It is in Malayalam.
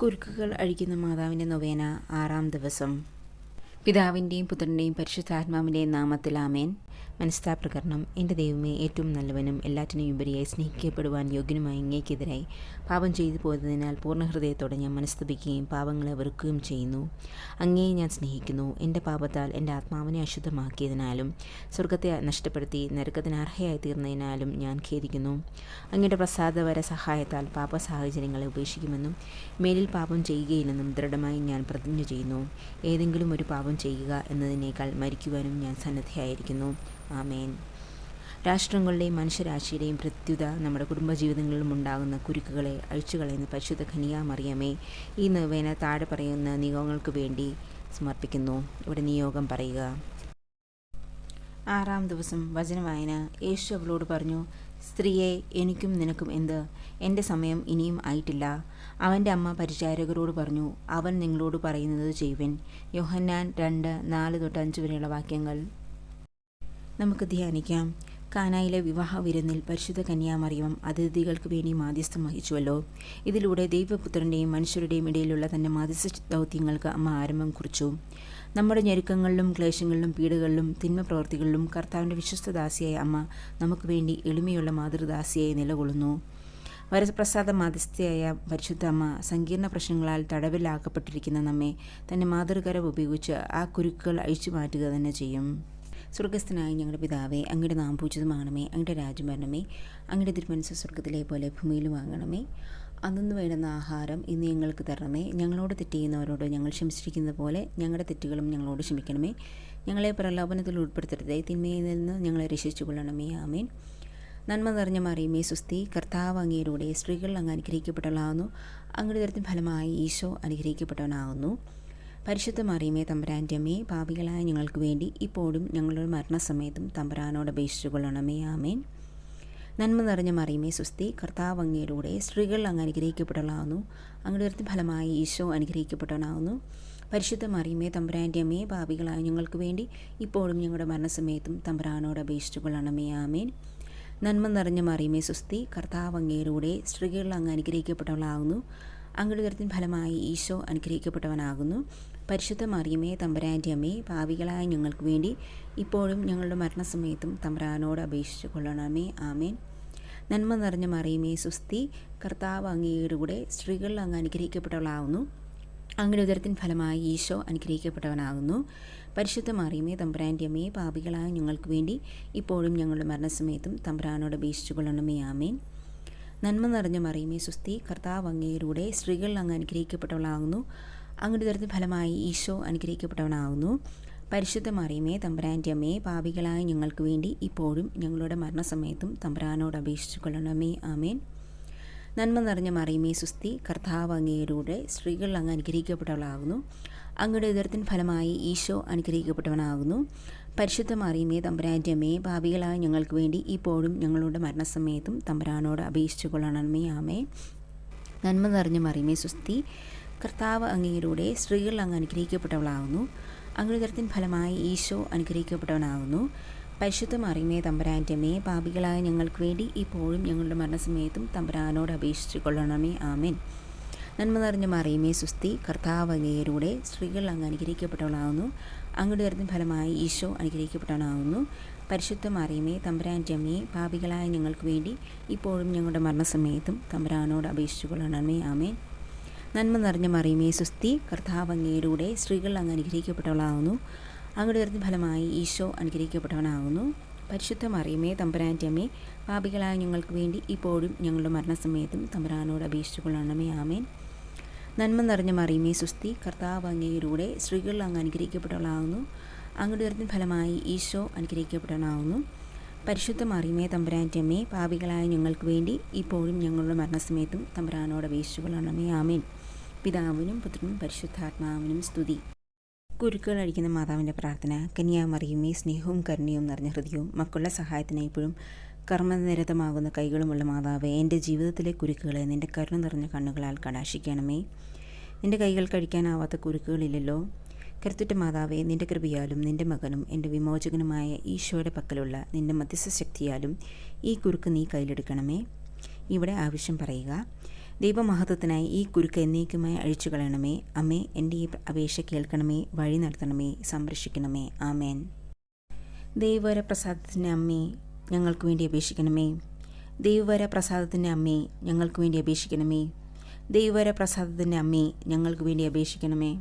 കുരുക്കുകൾ അഴിക്കുന്ന മാതാവിൻ്റെ നൊവേന 6-ാം ദിവസം. പിതാവിൻ്റെയും പുത്രൻ്റെയും പരിശുദ്ധാത്മാവിൻ്റെയും നാമത്തിൽ ആമേൻ. മനസ്താപ്രകരണം. എൻ്റെ ദൈവമേ, ഏറ്റവും നല്ലവനും എല്ലാറ്റിനും ഉപരിയായി സ്നേഹിക്കപ്പെടുവാൻ യോഗ്യനുമായ അങ്ങേക്കെതിരായി പാപം ചെയ്തു പോയതിനാൽ പൂർണ്ണ ഹൃദയത്തോടെ ഞാൻ മനസ്തപിക്കുകയും പാപങ്ങളെ വെറുക്കുകയും ചെയ്യുന്നു. അങ്ങയെ ഞാൻ സ്നേഹിക്കുന്നു. എൻ്റെ പാപത്താൽ എൻ്റെ ആത്മാവിനെ അശുദ്ധമാക്കിയതിനാലും സ്വർഗത്തെ നഷ്ടപ്പെടുത്തി നരകത്തിന് അർഹയായി തീർന്നതിനാലും ഞാൻ ഖേദിക്കുന്നു. അങ്ങയുടെ പ്രസാദവര സഹായത്താൽ പാപ സാഹചര്യങ്ങളെ ഉപേക്ഷിക്കുമെന്നും മേലിൽ പാപം ചെയ്യുകയില്ലെന്നും ദൃഢമായി ഞാൻ പ്രതിജ്ഞ ചെയ്യുന്നു. ഏതെങ്കിലും ഒരു പാപം ചെയ്യുക എന്നതിനേക്കാൾ മരിക്കുവാനും ഞാൻ സന്നദ്ധയായിരിക്കുന്നു. ആമേൻ. രാഷ്ട്രങ്ങളുടെയും മനുഷ്യരാശിയുടെയും പ്രത്യുത നമ്മുടെ കുടുംബജീവിതങ്ങളിലും ഉണ്ടാകുന്ന കുരുക്കുകളെ അഴിച്ചുകളയുന്ന പരിശുദ്ധ കന്യാമറിയമേ, ഈ നൊവേന താഴെ പറയുന്ന നിയോഗങ്ങൾക്ക് വേണ്ടി സമർപ്പിക്കുന്നു. ഇവിടെ നിയോഗം പറയുക. 6-ാം ദിവസം. വചനവായന. യേശു അവളോട് പറഞ്ഞു, സ്ത്രീയെ, എനിക്കും നിനക്കും എന്ത്? എൻ്റെ സമയം ഇനിയും ആയിട്ടില്ല. അവൻ്റെ അമ്മ പരിചാരകരോട് പറഞ്ഞു, അവൻ നിങ്ങളോട് പറയുന്നത് ചെയ്യുവിൻ. യോഹന്നാൻ 2:4-5 വരെയുള്ള വാക്യങ്ങൾ നമുക്ക് ധ്യാനിക്കാം. കാനായിലെ വിവാഹ വിരുന്നിൽ പരിശുദ്ധ കന്യാമറിയം അതിഥികൾക്ക് വേണ്ടി മാധ്യസ്ഥം വഹിച്ചുവല്ലോ. ഇതിലൂടെ ദൈവപുത്രൻ്റെയും മനുഷ്യരുടെയും ഇടയിലുള്ള തൻ്റെ മാധ്യസ്ഥ ദൗത്യങ്ങൾക്ക് അമ്മ ആരംഭം കുറിച്ചു. നമ്മുടെ ഞെരുക്കങ്ങളിലും ക്ലേശങ്ങളിലും പീഡകളിലും തിന്മ പ്രവൃത്തികളിലും കർത്താവിൻ്റെ വിശ്വസ്തദാസിയായ അമ്മ നമുക്ക് വേണ്ടി എളിമയുള്ള മാതൃദാസിയായി നിലകൊള്ളുന്നു. വരപ്രസാദ മാധ്യസ്ഥയായ പരിശുദ്ധ അമ്മ സങ്കീർണ പ്രശ്നങ്ങളാൽ തടവിലാക്കപ്പെട്ടിരിക്കുന്ന നമ്മെ തൻ്റെ മാതൃകരം ഉപയോഗിച്ച് ആ കുരുക്കുകൾ അഴിച്ചു മാറ്റുക തന്നെ ചെയ്യും. സ്വർഗസ്ഥനായ ഞങ്ങളുടെ പിതാവേ, അങ്ങയുടെ നാമം പൂജിതമാകണമേ. അങ്ങയുടെ രാജ്യം വരണമേ. അങ്ങയുടെ തിരുമനസ്സ് സ്വർഗത്തിലെ പോലെ ഭൂമിയിലും ആകണമേ. അന്നു വേണ്ടുന്ന ആഹാരം ഇന്ന് ഞങ്ങൾക്ക് തരണമേ. ഞങ്ങളോട് തെറ്റ് ചെയ്യുന്നവരോട് ഞങ്ങൾ ക്ഷമിച്ചിരിക്കുന്നത് പോലെ ഞങ്ങളുടെ തെറ്റുകളും ഞങ്ങളോട് ക്ഷമിക്കണമേ. ഞങ്ങളെ പ്രലോഭനത്തിൽ ഉൾപ്പെടുത്തരുതേ, തിന്മയിൽ നിന്ന് ഞങ്ങളെ രക്ഷിച്ചു കൊള്ളണമേ. ആമേൻ. നന്മ നിറഞ്ഞ മറിയമേ, സുസ്തി. കർത്താവ് അങ്ങയിലൂടെ സ്ത്രീകൾ അങ്ങ് അനുഗ്രഹിക്കപ്പെട്ടവളാകുന്നു. അങ്ങയുടെ ഉദരത്തിൻ ഫലമായി ഈശോ അനുഗ്രഹിക്കപ്പെട്ടവനാകുന്നു. പരിശുദ്ധ മറിയമേ, തമ്പുരാൻ്റെ അമ്മേ, പാപികളായ ഞങ്ങൾക്ക് വേണ്ടി ഇപ്പോഴും ഞങ്ങളുടെ മരണസമയത്തും തമ്പുരാനോട് അപേക്ഷിച്ചു കൊള്ളണമേ. ആമേൻ. നന്മ നിറഞ്ഞ മറിയമേ, സുസ്തി. കർത്താവ് അങ്ങയിലൂടെ സ്ത്രീകൾ അങ്ങ് അനുഗ്രഹിക്കപ്പെട്ടവളാകുന്നു. അങ്ങയുടെ ഉദരത്തിൻ ഫലമായി ഈശോ അനുഗ്രഹിക്കപ്പെട്ടവനാകുന്നു. പരിശുദ്ധ മറിയമേ, തമ്പുരാൻ്റെ അമ്മേ, പാപികളായ ഞങ്ങൾക്ക് വേണ്ടി ഇപ്പോഴും ഞങ്ങളുടെ മരണസമയത്തും തമ്പുരാനോട് അപേക്ഷിച്ചു കൊള്ളണമേ. ആമേൻ. നന്മ നിറഞ്ഞ മറിയമേ, സുസ്തി. കർത്താവ് അങ്ങയിലൂടെ സ്ത്രീകൾ അങ്ങ് അനുഗ്രഹിക്കപ്പെട്ടവളാകുന്നു. അങ്ങയുടെ ഉദരത്തിൻ ഫലമായി ഈശോ അനുഗ്രഹിക്കപ്പെട്ടവനാകുന്നു. പരിശുദ്ധ മറിയമേ, തമ്പുരാൻ്റെ അമ്മേ, പാപികളായ ഞങ്ങൾക്ക് വേണ്ടി ഇപ്പോഴും ഞങ്ങളുടെ മരണസമയത്തും തമ്പുരാനോട് അപേക്ഷിച്ചു കൊള്ളണമേ. ആമേൻ. നന്മ നിറഞ്ഞ മറിയമേ, സുസ്തി. കർത്താവ് അങ്ങയിലൂടെ സ്ത്രീകൾ അങ്ങ് അനുഗ്രഹിക്കപ്പെട്ടവളാകുന്നു. അങ്ങയുടെ ഉദരത്തിൻ ഫലമായി ഈശോ അനുഗ്രഹിക്കപ്പെട്ടവനാകുന്നു. പരിശുദ്ധ മറിയമേ, തമ്പുരാൻ്റെ അമ്മേ, പാപികളായ ഞങ്ങൾക്ക് വേണ്ടി ഇപ്പോഴും ഞങ്ങളുടെ മരണസമയത്തും തമ്പുരാനോട് അപേക്ഷിച്ചു കൊള്ളണമേ. ആമേൻ. നന്മ നിറഞ്ഞ മറിയമേ, സുസ്തി. കർത്താവ് അങ്ങയിലൂടെ സ്ത്രീകൾ അങ്ങ് അനുഗ്രഹിക്കപ്പെട്ടവളാകുന്നു. അങ്ങയുടെ ഉദരത്തിൻ ഫലമായി ഈശോ അനുഗ്രഹിക്കപ്പെട്ടവനാകുന്നു. പരിശുദ്ധ മറിയമേ, തമ്പുരാൻ്റെ അമ്മേ, പാപികളായ ഞങ്ങൾക്ക് വേണ്ടി ഇപ്പോഴും ഞങ്ങളുടെ മരണസമയത്തും തമ്പുരാനോട് അപേക്ഷിച്ചു കൊള്ളണമേ. ആമേൻ. നന്മ നിറഞ്ഞ മറിയമേ, സുസ്തി. കർത്താവ് അങ്ങയിലൂടെ സ്ത്രീകൾ അങ്ങ് അനുഗ്രഹിക്കപ്പെട്ടവളാകുന്നു. അങ്ങയുടെ ഉദരത്തിൻ ഫലമായി ഈശോ അനുഗ്രഹിക്കപ്പെട്ടവനാകുന്നു. പരിശുദ്ധ മറിയമേ, തമ്പുരാൻ്റെ അമ്മേ, പാപികളായ ഞങ്ങൾക്ക് വേണ്ടി ഇപ്പോഴും ഞങ്ങളുടെ മരണസമയത്തും തമ്പുരാനോട് അപേക്ഷിച്ചു കൊള്ളണമേ. ആമേൻ. നന്മ നിറഞ്ഞ മറിയമേ, സുസ്തി. കർത്താവ് അങ്ങയിലൂടെ സ്ത്രീകൾ അങ്ങ് അനുഗ്രഹിക്കപ്പെട്ടവളാകുന്നു. അങ്ങയുടെ ഉദരത്തിൻ ഫലമായി ഈശോ അനുഗ്രഹിക്കപ്പെട്ടവനാകുന്നു. പരിശുദ്ധ മറിയമേ, തമ്പുരാൻ്റെ അമ്മേ, പാപികളായ ഞങ്ങൾക്ക് വേണ്ടി ഇപ്പോഴും ഞങ്ങളുടെ മരണസമയത്തും തമ്പുരാനോട് അപേക്ഷിച്ചു കൊള്ളണമേ. ആമേൻ. നന്മ നിറഞ്ഞ മറിയമേ, സുസ്തി. കർത്താവ് അങ്ങയിലൂടെ സ്ത്രീകൾ അങ്ങ് അനുഗ്രഹിക്കപ്പെട്ടവളാകുന്നു. അങ്ങയുടെ ഉദരത്തിൻ ഫലമായി ഈശോ അനുഗ്രഹിക്കപ്പെട്ടവനാകുന്നു. പരിശുദ്ധ മറിയമേ, തമ്പുരാൻ്റെ അമ്മേ, പാപികളായ ഞങ്ങൾക്ക് വേണ്ടി ഇപ്പോഴും ഞങ്ങളുടെ മരണസമയത്തും തമ്പുരാനോട് അപേക്ഷിച്ചു കൊള്ളണമേ. ആമേൻ. നന്മ നിറഞ്ഞ മറിയമേ, സുസ്തി. കർത്താവ് അങ്ങയിലൂടെ സ്ത്രീകൾ അങ്ങ് അനുഗ്രഹിക്കപ്പെട്ടവളാകുന്നു. അങ്ങയുടെ ഉദരത്തിൻ ഫലമായി ഈശോ അനുഗ്രഹിക്കപ്പെട്ടവനാകുന്നു. പരിശുദ്ധ മറിയമേ, തമ്പുരാൻ്റെ അമ്മേ, പാപികളായ ഞങ്ങൾക്ക് വേണ്ടി ഇപ്പോഴും ഞങ്ങളുടെ മരണസമയത്തും തമ്പുരാനോട് അപേക്ഷിച്ചു കൊള്ളണമേ. ആമേൻ. നന്മ നിറഞ്ഞ മറിയമേ, സുസ്തി. കർത്താവ് അങ്ങയിലൂടെ സ്ത്രീകൾ അങ്ങ് അനുഗ്രഹിക്കപ്പെട്ടവളാകുന്നു. അങ്ങയുടെ ഉദരത്തിൻ ഫലമായി ഈശോ അനുഗ്രഹിക്കപ്പെട്ടവനാകുന്നു. പരിശുദ്ധ മറിയമേ, തമ്പുരാൻ്റെ അമ്മേ, പാപികളായ ഞങ്ങൾക്ക് വേണ്ടി ഇപ്പോഴും ഞങ്ങളുടെ മരണസമയത്തും തമ്പുരാനോട് അപേക്ഷിച്ചു കൊള്ളണമേ. ആമേൻ. പിതാവിനും പുത്രനും പരിശുദ്ധാത്മാവിനും സ്തുതി. കുരുക്കുകൾ അഴിക്കുന്ന മാതാവിൻ്റെ പ്രാർത്ഥന. കന്യാമറിയമേ, സ്നേഹവും കരുണയും നിറഞ്ഞ ഹൃദയവും മക്കളുടെ സഹായത്തിന് ഇപ്പോഴും കർമ്മനിരതമാകുന്ന കൈകളുമുള്ള മാതാവേ, എൻ്റെ ജീവിതത്തിലെ കുരുക്കുകളെ നിൻ്റെ കരുണ നിറഞ്ഞ കണ്ണുകളാൽ കടാക്ഷിക്കണമേ. നിൻ്റെ കൈകൾ കഴിക്കാനാവാത്ത കുരുക്കുകളില്ലല്ലോ. കരുത്തുറ്റ മാതാവേ, നിൻ്റെ കൃപയാലും നിൻ്റെ മകനും എൻ്റെ വിമോചകനുമായ ഈശോയുടെ പക്കലുള്ള നിൻ്റെ മധ്യസ്ഥ ശക്തിയാലും ഈ കുരുക്ക് നീ കയ്യിലെടുക്കണമേ. ഇവിടെ ആവശ്യം പറയുക. ദൈവമഹത്വത്തിനായി ഈ കുരുക്ക് എന്നേക്കുമായി അഴിച്ചു കളയണമേ. അമ്മേ, എൻ്റെ ഈ അപേക്ഷ കേൾക്കണമേ, വഴി നടത്തണമേ, സംരക്ഷിക്കണമേ. ആമേൻ. ദൈവവര പ്രസാദത്തിൻ്റെ അമ്മേ, ഞങ്ങൾക്ക് വേണ്ടി അപേക്ഷിക്കണമേ. ദൈവവര പ്രസാദത്തിൻ്റെ അമ്മേ, ഞങ്ങൾക്ക് വേണ്ടി അപേക്ഷിക്കണമേ. ദൈവവര പ്രസാദത്തിൻ്റെ അമ്മേ, ഞങ്ങൾക്ക് വേണ്ടി അപേക്ഷിക്കണമേ.